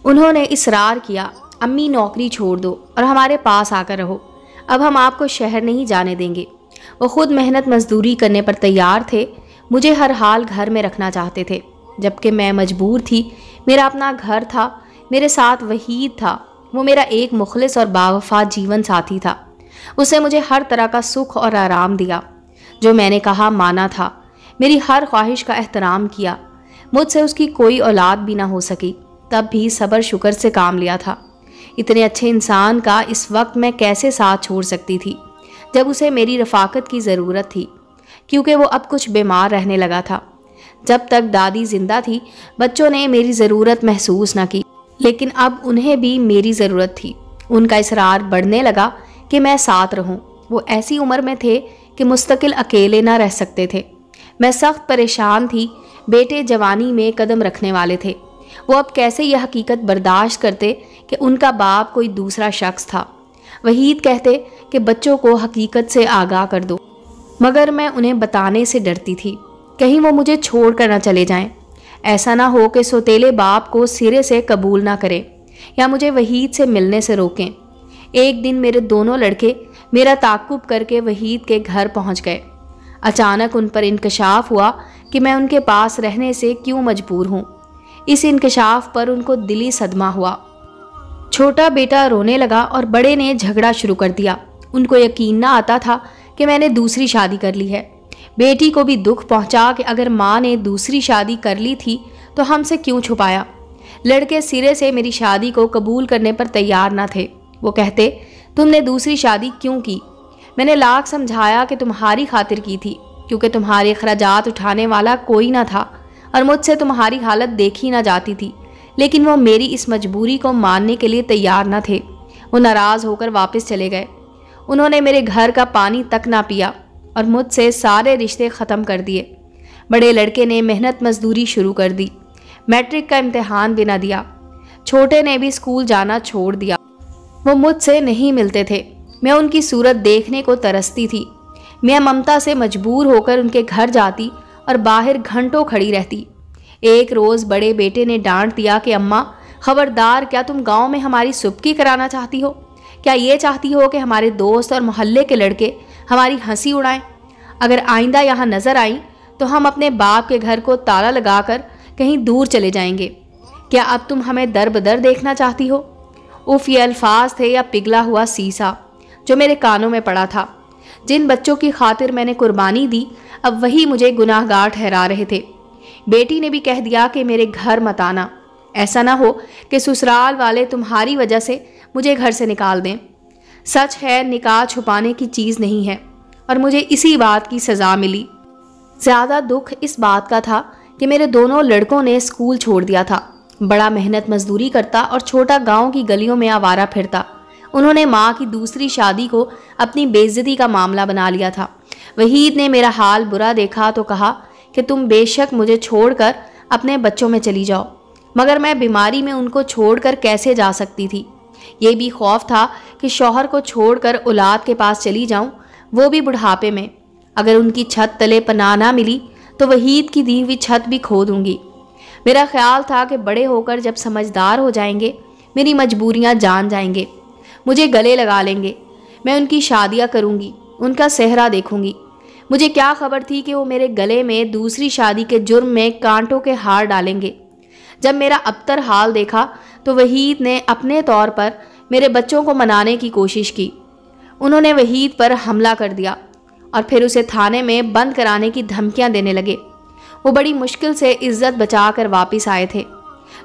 انہوں نے اصرار کیا، امی نوکری چھوڑ دو اور ہمارے پاس آ کر رہو، اب ہم آپ کو شہر نہیں جانے دیں گے۔ وہ خود محنت مزدوری کرنے پر تیار تھے، مجھے ہر حال گھر میں رکھنا چاہتے تھے، جبکہ میں مجبور تھی۔ میرا اپنا گھر تھا، میرے ساتھ وحید تھا، وہ میرا ایک مخلص اور باوفا جیون ساتھی تھا۔ اسے مجھے ہر طرح کا سکھ اور آرام دیا، جو میں نے کہا مانا تھا، میری ہر خواہش کا احترام کیا۔ مجھ سے اس کی کوئی اولاد بھی نہ ہو سکی، تب بھی صبر شکر سے کام لیا تھا۔ اتنے اچھے انسان کا اس وقت میں کیسے ساتھ چھوڑ سکتی تھی، جب اسے میری رفاقت کی ضرورت تھی، کیونکہ وہ اب کچھ بیمار رہنے لگا تھا۔ جب تک دادی زندہ تھی بچوں نے میری ضرورت محسوس نہ کی، لیکن اب انہیں بھی میری ضرورت تھی۔ ان کا اصرار بڑھنے لگا کہ میں ساتھ رہوں۔ وہ ایسی عمر میں تھے کہ مستقل اکیلے نہ رہ سکتے تھے۔ میں سخت پریشان تھی، بیٹے جوانی میں قدم رکھنے والے تھے، وہ اب کیسے یہ حقیقت برداشت کرتے کہ ان کا باپ کوئی دوسرا شخص تھا۔ وحید کہتے کہ بچوں کو حقیقت سے آگاہ کر دو، مگر میں انہیں بتانے سے ڈرتی تھی، کہیں وہ مجھے چھوڑ کر نہ چلے جائیں۔ ایسا نہ ہو کہ سوتیلے باپ کو سرے سے قبول نہ کرے یا مجھے وحید سے ملنے سے روکیں۔ ایک دن میرے دونوں لڑکے میرا تعاقب کر کے وحید کے گھر پہنچ گئے۔ اچانک ان پر انکشاف ہوا کہ میں ان کے پاس رہنے سے کیوں مجبور ہوں۔ اس انکشاف پر ان کو دلی صدمہ ہوا۔ چھوٹا بیٹا رونے لگا اور بڑے نے جھگڑا شروع کر دیا۔ ان کو یقین نہ آتا تھا کہ میں نے دوسری شادی کر لی ہے۔ بیٹی کو بھی دکھ پہنچا کہ اگر ماں نے دوسری شادی کر لی تھی تو ہم سے کیوں چھپایا۔ لڑکے سرے سے میری شادی کو قبول کرنے پر تیار نہ تھے۔ وہ کہتے تم نے دوسری شادی کیوں کی؟ میں نے لاکھ سمجھایا کہ تمہاری خاطر کی تھی، کیونکہ تمہارے اخراجات اٹھانے والا کوئی نہ تھا اور مجھ سے تمہاری حالت دیکھی نہ جاتی تھی، لیکن وہ میری اس مجبوری کو ماننے کے لیے تیار نہ تھے۔ وہ ناراض ہو کر واپس چلے گئے۔ انہوں نے میرے گھر کا پانی تک نہ پیا اور مجھ سے سارے رشتے ختم کر دیے۔ بڑے لڑکے نے محنت مزدوری شروع کر دی، میٹرک کا امتحان بھی نہ دیا۔ چھوٹے نے بھی اسکول جانا چھوڑ دیا۔ وہ مجھ سے نہیں ملتے تھے، میں ان کی صورت دیکھنے کو ترستی تھی۔ میں ممتا سے مجبور ہو کر ان کے گھر جاتی اور باہر گھنٹوں کھڑی رہتی۔ ایک روز بڑے بیٹے نے ڈانٹ دیا کہ اماں خبردار، کیا تم گاؤں میں ہماری سبکی کرانا چاہتی ہو؟ کیا یہ چاہتی ہو کہ ہمارے دوست اور محلے کے لڑکے ہماری ہنسی اڑائیں؟ اگر آئندہ یہاں نظر آئیں تو ہم اپنے باپ کے گھر کو تالا لگا کر کہیں دور چلے جائیں گے۔ کیا اب تم ہمیں در بدر دیکھنا چاہتی ہو؟ اف، یہ الفاظ تھے یا پگھلا ہوا سیسا جو میرے کانوں میں پڑا تھا۔ جن بچوں کی خاطر میں نے قربانی دی اب وہی مجھے گناہ گار ٹھہرا رہے تھے۔ بیٹی نے بھی کہہ دیا کہ میرے گھر مت آنا، ایسا نہ ہو کہ سسرال والے تمہاری وجہ سے مجھے گھر سے نکال دیں۔ سچ ہے، نکاح چھپانے کی چیز نہیں ہے اور مجھے اسی بات کی سزا ملی۔ زیادہ دکھ اس بات کا تھا کہ میرے دونوں لڑکوں نے اسکول چھوڑ دیا تھا۔ بڑا محنت مزدوری کرتا اور چھوٹا گاؤں کی گلیوں میں آوارہ پھرتا۔ انہوں نے ماں کی دوسری شادی کو اپنی بے عزتی کا معاملہ بنا لیا تھا۔ وحید نے میرا حال برا دیکھا تو کہا کہ تم بے شک مجھے چھوڑ کر اپنے بچوں میں چلی جاؤ، مگر میں بیماری میں ان کو چھوڑ کر کیسے جا سکتی تھی؟ یہ بھی خوف تھا کہ شوہر کو چھوڑ کر اولاد کے پاس چلی جاؤں، وہ بھی بڑھاپے میں۔ اگر ان کی چھت تلے پناہ نہ ملی تو وحید کی دی ہوئی چھت بھی کھو دوں گی۔ میرا خیال تھا کہ بڑے ہو کر جب سمجھدار ہو جائیں گے، میری مجبوریاں جان جائیں گے، مجھے گلے لگا لیں گے، میں ان کی شادیاں کروں گی، ان کا صحرا دیکھوں گی۔ مجھے کیا خبر تھی کہ وہ میرے گلے میں دوسری شادی کے جرم میں کانٹوں کے ہار ڈالیں گے۔ جب میرا ابتر حال دیکھا تو وحید نے اپنے طور پر میرے بچوں کو منانے کی کوشش کی۔ انہوں نے وحید پر حملہ کر دیا اور پھر اسے تھانے میں بند کرانے کی دھمکیاں دینے لگے۔ وہ بڑی مشکل سے عزت بچا کر واپس آئے تھے۔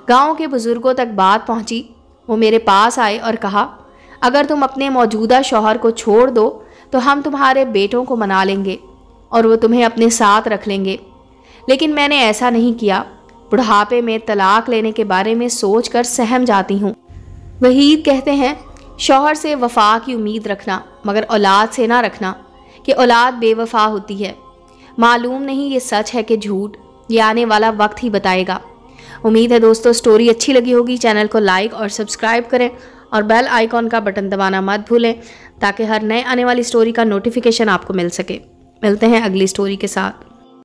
گاؤں کے بزرگوں تک بات پہنچی۔ وہ میرے پاس آئے اور کہا، اگر تم اپنے موجودہ شوہر کو چھوڑ دو تو ہم تمہارے بیٹوں کو منا لیں گے اور وہ تمہیں اپنے ساتھ رکھ لیں گے۔ لیکن میں نے ایسا نہیں کیا۔ بڑھاپے میں طلاق لینے کے بارے میں سوچ کر سہم جاتی ہوں۔ وحید کہتے ہیں، شوہر سے وفا کی امید رکھنا مگر اولاد سے نہ رکھنا، کہ اولاد بے وفا ہوتی ہے۔ معلوم نہیں یہ سچ ہے کہ جھوٹ، یہ آنے والا وقت ہی بتائے گا۔ امید ہے دوستو سٹوری اچھی لگی ہوگی۔ چینل کو لائک اور سبسکرائب کریں اور بیل آئیکن کا بٹن دبانا مت بھولیں تاکہ ہر نئے آنے والی سٹوری کا نوٹیفیکیشن آپ کو مل سکے۔ ملتے ہیں اگلی سٹوری کے ساتھ۔